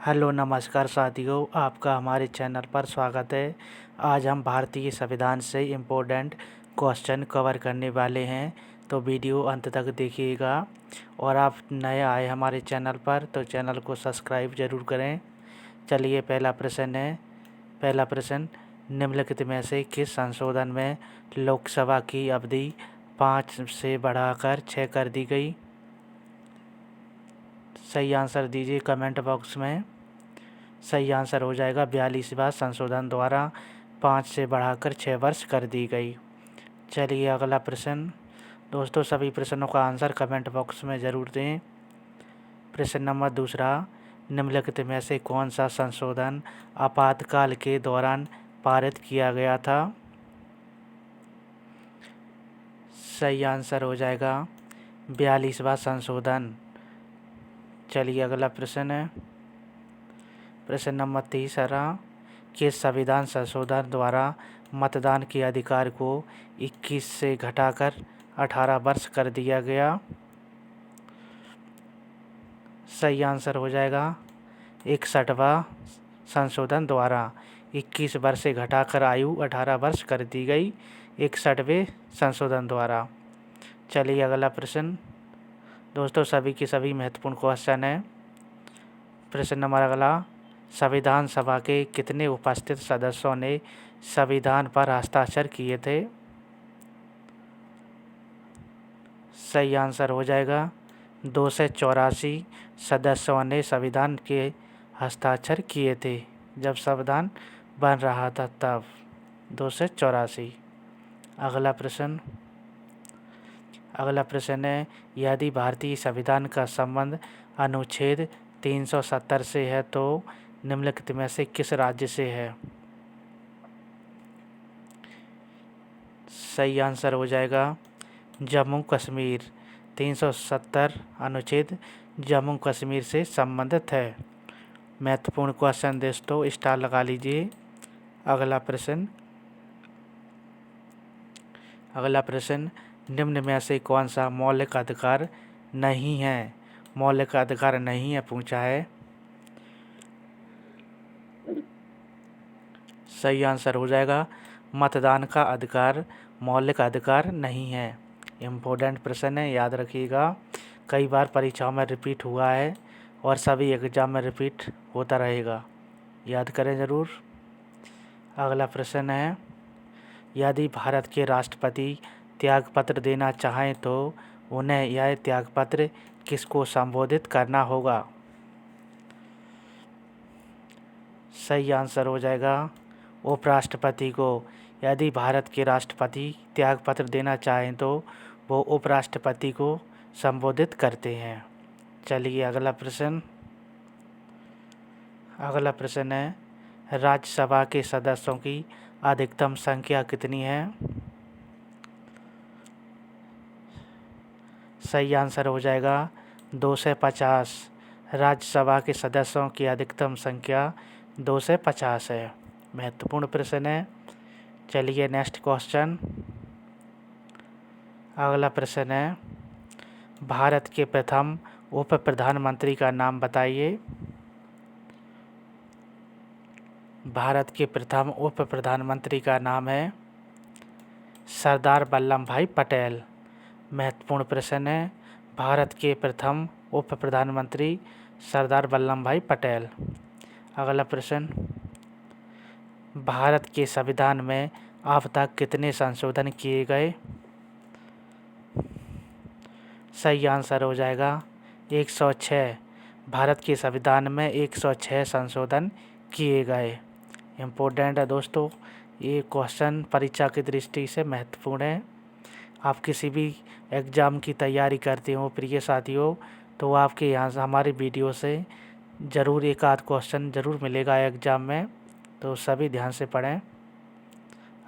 Hello नमस्कार साथियों, आपका हमारे चैनल पर स्वागत है। आज हम भारतीय संविधान से इम्पोर्टेंट क्वेश्चन कवर करने वाले हैं, तो वीडियो अंत तक देखिएगा। और आप नए आए हमारे चैनल पर तो चैनल को सब्सक्राइब ज़रूर करें। चलिए, पहला प्रश्न है। पहला प्रश्न, निम्नलिखित में से किस संशोधन में लोकसभा की अवधि 5 से बढ़ाकर 6 कर दी गई? सही आंसर दीजिए कमेंट बॉक्स में। सही आंसर हो जाएगा 42वां संशोधन द्वारा 5 से बढ़ाकर 6 वर्ष कर दी गई। चलिए अगला प्रश्न। दोस्तों, सभी प्रश्नों का आंसर कमेंट बॉक्स में ज़रूर दें। प्रश्न नंबर दूसरा, निम्नलिखित में से कौन सा संशोधन आपातकाल के दौरान पारित किया गया था? सही आंसर हो जाएगा 42वां संशोधन। चलिए अगला प्रश्न है। प्रश्न नंबर तीसरा, किस संविधान संशोधन द्वारा मतदान के अधिकार को 21 से घटाकर 18 वर्ष कर दिया गया? सही आंसर हो जाएगा 61वां संशोधन द्वारा 21 वर्ष से घटाकर आयु 18 वर्ष कर दी गई 61वें संशोधन द्वारा। चलिए अगला प्रश्न। दोस्तों, सभी के सभी महत्वपूर्ण क्वेश्चन है। प्रश्न नंबर अगला, संविधान सभा के कितने उपस्थित सदस्यों ने संविधान पर हस्ताक्षर किए थे? सही आंसर हो जाएगा 284 सदस्यों ने संविधान के हस्ताक्षर किए थे। जब संविधान बन रहा था तब 284। अगला प्रश्न। अगला प्रश्न है, यदि भारतीय संविधान का संबंध अनुच्छेद 370 से है तो निम्नलिखित में से किस राज्य से है? सही आंसर हो जाएगा जम्मू कश्मीर। 370 अनुच्छेद जम्मू कश्मीर से संबंधित है। महत्वपूर्ण क्वेश्चन दोस्तों, स्टार लगा लीजिए। अगला प्रश्न। अगला प्रश्न, निम्न में से कौन सा मौलिक अधिकार नहीं है? मौलिक अधिकार नहीं है पूछा है। सही आंसर हो जाएगा मतदान का अधिकार मौलिक अधिकार नहीं है। इम्पोर्टेंट प्रश्न है, याद रखिएगा। कई बार परीक्षाओं में रिपीट हुआ है और सभी एग्जाम में रिपीट होता रहेगा, याद करें ज़रूर। अगला प्रश्न है, यदि भारत के राष्ट्रपति त्यागपत्र देना चाहें तो उन्हें यह त्यागपत्र किसको संबोधित करना होगा? सही आंसर हो जाएगा उपराष्ट्रपति को। यदि भारत के राष्ट्रपति त्यागपत्र देना चाहें तो वो उपराष्ट्रपति को संबोधित करते हैं। चलिए अगला प्रश्न। अगला प्रश्न है, राज्यसभा के सदस्यों की अधिकतम संख्या कितनी है? सही आंसर हो जाएगा 250। राज्यसभा के सदस्यों की अधिकतम संख्या 250 है। महत्वपूर्ण प्रश्न है। चलिए नेक्स्ट क्वेश्चन। अगला प्रश्न है, भारत के प्रथम उप प्रधानमंत्री का नाम बताइए। भारत के प्रथम उप प्रधानमंत्री का नाम है सरदार वल्लभ भाई पटेल। महत्वपूर्ण प्रश्न है। भारत के प्रथम उप प्रधानमंत्री सरदार वल्लभ भाई पटेल। अगला प्रश्न, भारत के संविधान में अब तक कितने संशोधन किए गए? सही आंसर हो जाएगा 106। भारत के संविधान में 106 संशोधन किए गए। इम्पोर्टेंट है दोस्तों, ये क्वेश्चन परीक्षा की दृष्टि से महत्वपूर्ण है। आप किसी भी एग्ज़ाम की तैयारी करते हो प्रिय साथियों, तो आपके यहाँ से हमारी वीडियो से ज़रूर एक आध क्वेश्चन ज़रूर मिलेगा एग्ज़ाम में, तो सभी ध्यान से पढ़ें।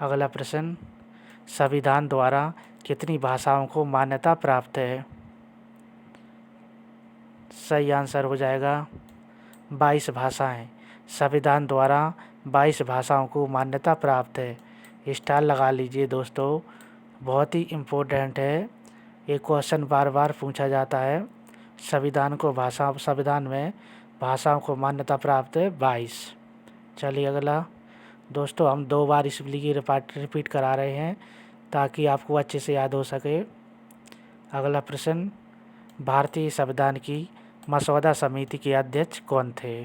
अगला प्रश्न, संविधान द्वारा कितनी भाषाओं को मान्यता प्राप्त है? सही आंसर हो जाएगा 22 भाषाएं। संविधान द्वारा 22 भाषाओं को मान्यता प्राप्त है। स्टार लगा लीजिए दोस्तों, बहुत ही इम्पोर्टेंट है। ये क्वेश्चन बार बार पूछा जाता है। संविधान में भाषाओं को मान्यता प्राप्त है 22। चलिए अगला दोस्तों, हम 2 बार इसलिए रिपीट करा रहे हैं ताकि आपको अच्छे से याद हो सके। अगला प्रश्न, भारतीय संविधान की मसौदा समिति के अध्यक्ष कौन थे?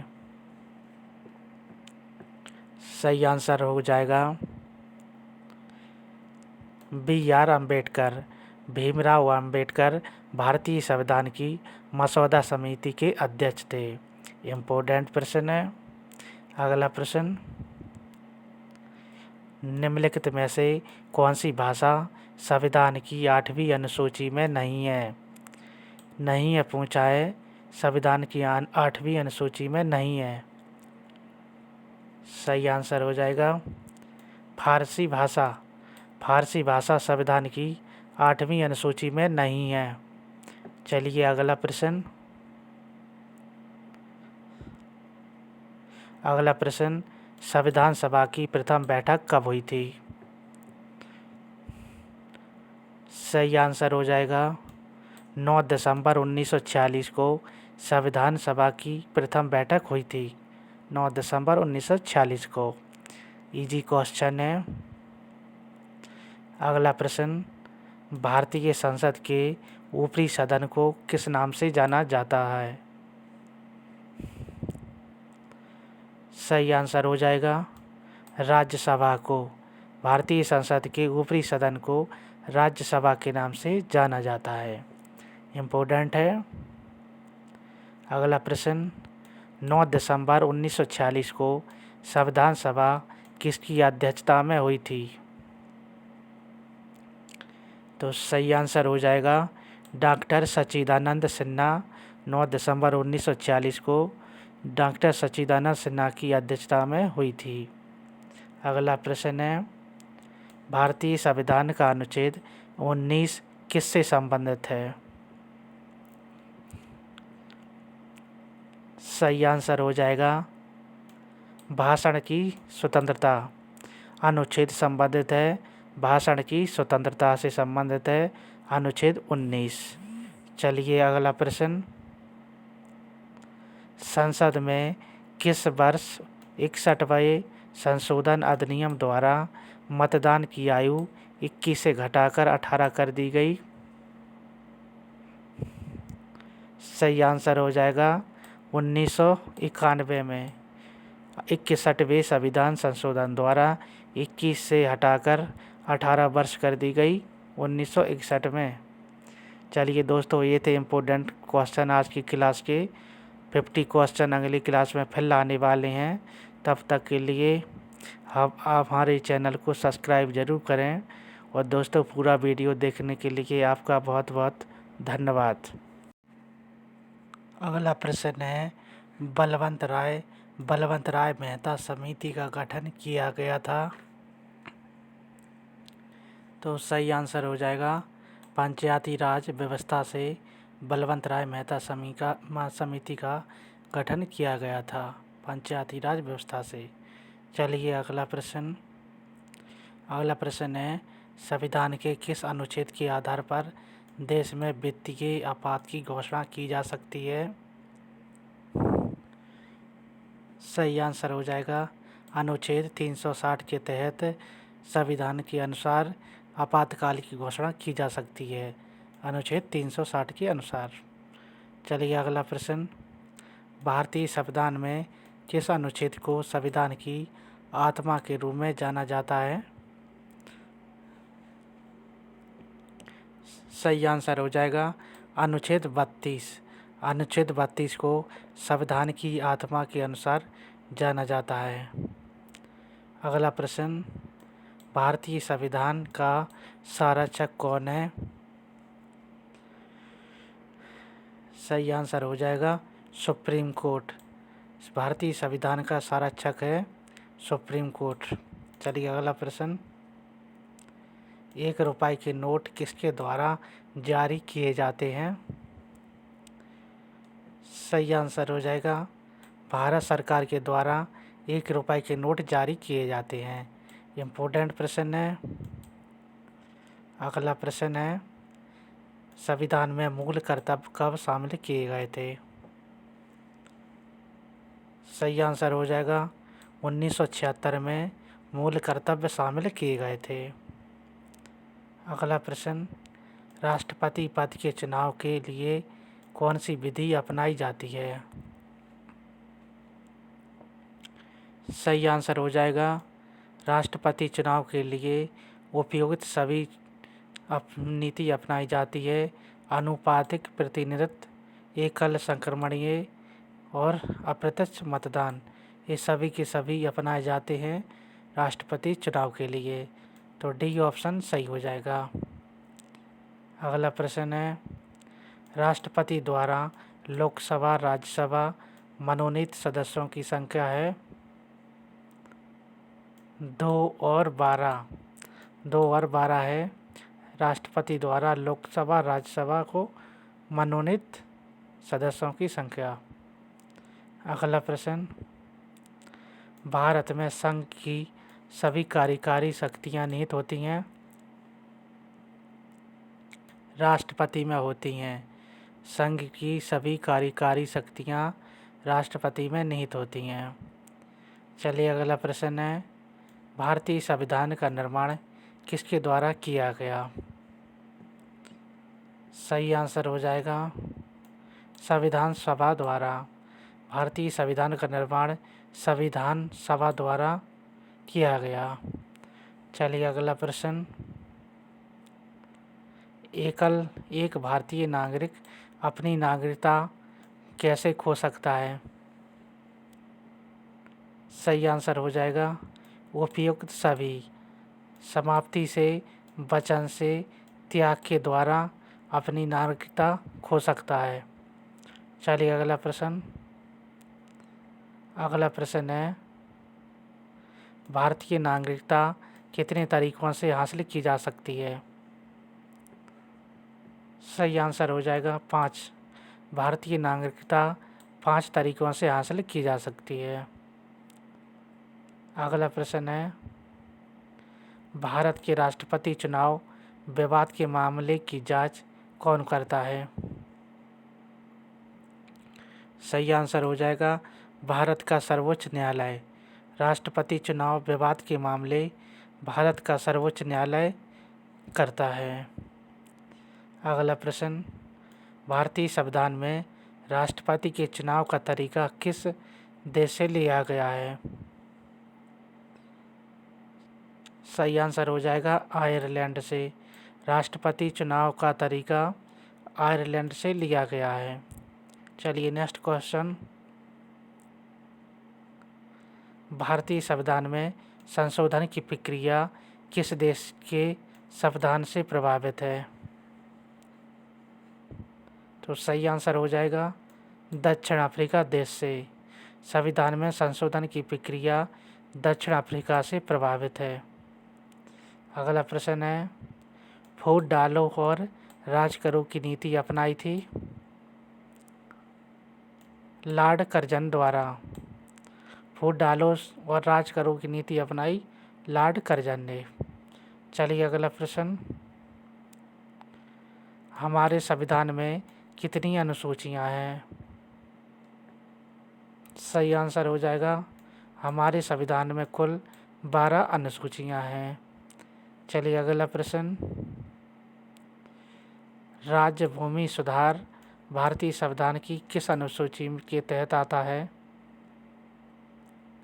सही आंसर हो जाएगा B.R. अम्बेडकर। भीमराव अम्बेडकर भारतीय संविधान की मसौदा समिति के अध्यक्ष थे। इम्पोर्टेंट प्रश्न है। अगला प्रश्न, निम्नलिखित में से कौन सी भाषा संविधान की 8वीं अनुसूची में नहीं है? नहीं है पूछा है, संविधान की 8वीं अनुसूची में नहीं है। सही आंसर हो जाएगा फारसी भाषा। फारसी भाषा संविधान की 8वीं अनुसूची में नहीं है। चलिए अगला प्रश्न। अगला प्रश्न, संविधान सभा की प्रथम बैठक कब हुई थी? सही आंसर हो जाएगा 9 दिसंबर 1946 को संविधान सभा की प्रथम बैठक हुई थी। 9 दिसंबर 1946 को। इजी क्वेश्चन है। अगला प्रश्न, भारतीय संसद के ऊपरी सदन को किस नाम से जाना जाता है? सही आंसर हो जाएगा राज्यसभा को। भारतीय संसद के ऊपरी सदन को राज्यसभा के नाम से जाना जाता है। इम्पोर्टेंट है। अगला प्रश्न, 9 दिसंबर 1946 को संविधान सभा किसकी अध्यक्षता में हुई थी? तो सही आंसर हो जाएगा डॉक्टर सच्चिदानंद सिन्हा। 9 दिसंबर 1946 को डॉक्टर सच्चिदानंद सिन्हा की अध्यक्षता में हुई थी। अगला प्रश्न है, भारतीय संविधान का अनुच्छेद 19 किससे संबंधित है? सही आंसर हो जाएगा भाषण की स्वतंत्रता। अनुच्छेद संबंधित है भाषण की स्वतंत्रता से संबंधित है अनुच्छेद 19। चलिए अगला प्रश्न, संसद में किस वर्ष 61वें संशोधन अधिनियम द्वारा मतदान की आयु 21 से घटाकर 18 कर दी गई? सही आंसर हो जाएगा 1991 में 61वें संविधान संशोधन द्वारा 21 से हटाकर 18 वर्ष कर दी गई 1961 में। चलिए दोस्तों, ये थे इम्पोर्टेंट क्वेश्चन आज की क्लास के। 50 क्वेश्चन अगली क्लास में फिर लाने वाले हैं। तब तक के लिए आप हमारे चैनल को सब्सक्राइब ज़रूर करें। और दोस्तों, पूरा वीडियो देखने के लिए आपका बहुत बहुत धन्यवाद। अगला प्रश्न है, बलवंत राय मेहता समिति का गठन किया गया था? तो सही आंसर हो जाएगा पंचायती राज व्यवस्था से बलवंत राय मेहता समिति का गठन किया गया था। पंचायती राज व्यवस्था से। चलिए अगला प्रश्न है, संविधान के किस अनुच्छेद के आधार पर देश में वित्तीय आपात की घोषणा की जा सकती है? सही आंसर हो जाएगा अनुच्छेद 360 के तहत संविधान के अनुसार आपातकाल की घोषणा की जा सकती है। अनुच्छेद 360 के अनुसार। चलिए अगला प्रश्न, भारतीय संविधान में किस अनुच्छेद को संविधान की आत्मा के रूप में जाना जाता है? सही आंसर हो जाएगा अनुच्छेद 32। अनुच्छेद 32 को संविधान की आत्मा के अनुसार जाना जाता है। अगला प्रश्न, भारतीय संविधान का संरक्षक कौन है? सही आंसर हो जाएगा सुप्रीम कोर्ट। भारतीय संविधान का संरक्षक है सुप्रीम कोर्ट। चलिए अगला प्रश्न, 1 रुपये के नोट किसके द्वारा जारी किए जाते हैं? सही आंसर हो जाएगा भारत सरकार के द्वारा 1 रुपये के नोट जारी किए जाते हैं। इम्पोर्टेंट प्रश्न है। अगला प्रश्न है, संविधान में मूल कर्तव्य कब शामिल किए गए थे? सही आंसर हो जाएगा 1976 में मूल कर्तव्य शामिल किए गए थे। अगला प्रश्न, राष्ट्रपति पद के चुनाव के लिए कौन सी विधि अपनाई जाती है? सही आंसर हो जाएगा राष्ट्रपति चुनाव के लिए उपयुक्त सभी नीति अपनाई जाती है। आनुपातिक प्रतिनिधित्व, एकल संक्रमणीय और अप्रत्यक्ष मतदान, ये सभी के सभी अपनाए जाते हैं राष्ट्रपति चुनाव के लिए। तो डी ऑप्शन सही हो जाएगा। अगला प्रश्न है, राष्ट्रपति द्वारा लोकसभा राज्यसभा मनोनीत सदस्यों की संख्या है 2 और 12। 2 और 12 है राष्ट्रपति द्वारा लोकसभा राज्यसभा को मनोनीत सदस्यों की संख्या। अगला प्रश्न, भारत में संघ की सभी कार्यकारी शक्तियाँ निहित होती हैं? राष्ट्रपति में होती हैं। संघ की सभी कार्यकारी शक्तियाँ राष्ट्रपति में निहित होती हैं। चलिए अगला प्रश्न है, भारतीय संविधान का निर्माण किसके द्वारा किया गया? सही आंसर हो जाएगा संविधान सभा द्वारा। भारतीय संविधान का निर्माण संविधान सभा द्वारा किया गया। चलिए अगला प्रश्न, एक भारतीय नागरिक अपनी नागरिकता कैसे खो सकता है? सही आंसर हो जाएगा उपयुक्त सभी समाप्ति से, वचन से, त्याग के द्वारा अपनी नागरिकता खो सकता है। चलिए अगला प्रश्न है, भारतीय नागरिकता कितने तरीकों से हासिल की जा सकती है? सही आंसर हो जाएगा 5। भारतीय नागरिकता 5 तरीकों से हासिल की जा सकती है। अगला प्रश्न है, भारत के राष्ट्रपति चुनाव विवाद के मामले की जांच कौन करता है? सही आंसर हो जाएगा भारत का सर्वोच्च न्यायालय। राष्ट्रपति चुनाव विवाद के मामले भारत का सर्वोच्च न्यायालय करता है। अगला प्रश्न, भारतीय संविधान में राष्ट्रपति के चुनाव का तरीका किस देश से लिया गया है? सही आंसर हो जाएगा आयरलैंड से। राष्ट्रपति चुनाव का तरीका आयरलैंड से लिया गया है। चलिए नेक्स्ट क्वेश्चन, भारतीय संविधान में संशोधन की प्रक्रिया किस देश के संविधान से प्रभावित है? तो सही आंसर हो जाएगा दक्षिण अफ्रीका देश से। संविधान में संशोधन की प्रक्रिया दक्षिण अफ्रीका से प्रभावित है। अगला प्रश्न है, फूट डालो और राज करो की नीति अपनाई थी लॉर्ड कर्जन द्वारा। फूट डालो और राज करो की नीति अपनाई लॉर्ड कर्जन ने। चलिए अगला प्रश्न, हमारे संविधान में कितनी अनुसूचियां हैं? सही आंसर हो जाएगा हमारे संविधान में कुल 12 अनुसूचियां हैं। चलिए अगला प्रश्न, राज्य भूमि सुधार भारतीय संविधान की किस अनुसूची के तहत आता है?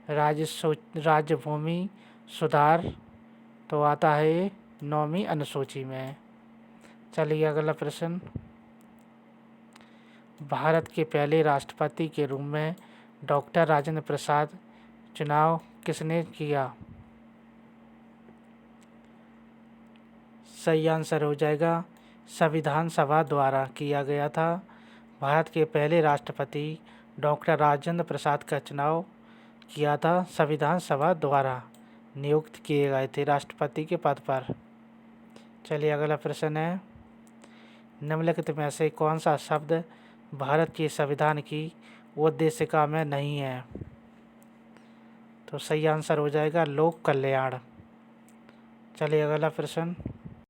राज्य भूमि सुधार तो आता है 9वीं अनुसूची में। चलिए अगला प्रश्न, भारत के पहले राष्ट्रपति के रूप में डॉक्टर राजेंद्र प्रसाद चुनाव किसने किया? सही आंसर हो जाएगा संविधान सभा द्वारा किया गया था। भारत के पहले राष्ट्रपति डॉक्टर राजेंद्र प्रसाद का चुनाव किया था संविधान सभा द्वारा नियुक्त किए गए थे राष्ट्रपति के पद पर। चलिए अगला प्रश्न है, निम्नलिखित में से कौन सा शब्द भारत के संविधान की उद्देशिका में नहीं है? तो सही आंसर हो जाएगा लोक कल्याण। चलिए अगला प्रश्न,